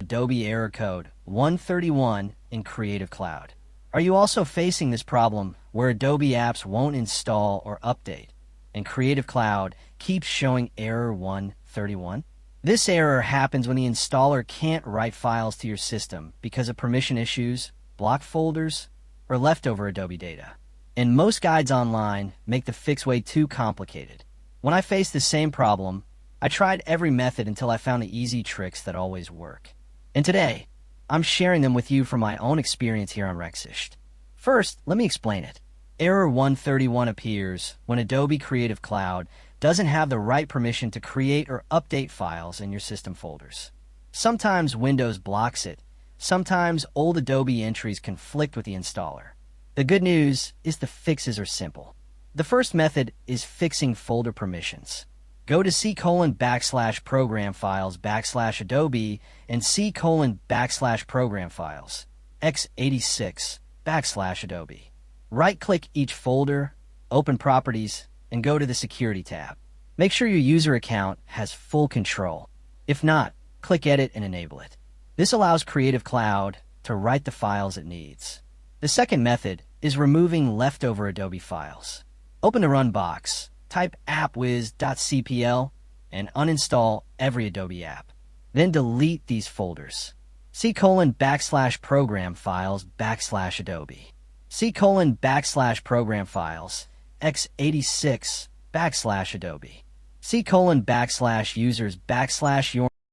Adobe error code 131 in Creative Cloud. Are you also facing this problem where Adobe apps won't install or update, and Creative Cloud keeps showing error 131? This error happens when the installer can't write files to your system because of permission issues, blocked folders, or leftover Adobe data. And most guides online make the fix way too complicated. When I faced the same problem, I tried every method until I found the easy tricks that always work. And today, I'm sharing them with you from my own experience here on Rexish. First, let me explain it. Error 131 appears when Adobe Creative Cloud doesn't have the right permission to create or update files in your system folders. Sometimes Windows blocks it. Sometimes old Adobe entries conflict with the installer. The good news is the fixes are simple. The first method is fixing folder permissions. Go to C:\program files /Adobe and C:\program files x86 /Adobe. Right-click each folder, open Properties, and go to the Security tab. Make sure your user account has full control. If not, click Edit and enable it. This allows Creative Cloud to write the files it needs. The second method is removing leftover Adobe files. Open the Run box, type appwiz.cpl, and uninstall every Adobe app. Then delete these folders. C:\program files /Adobe. C:\program files x86 /Adobe. C:\users /your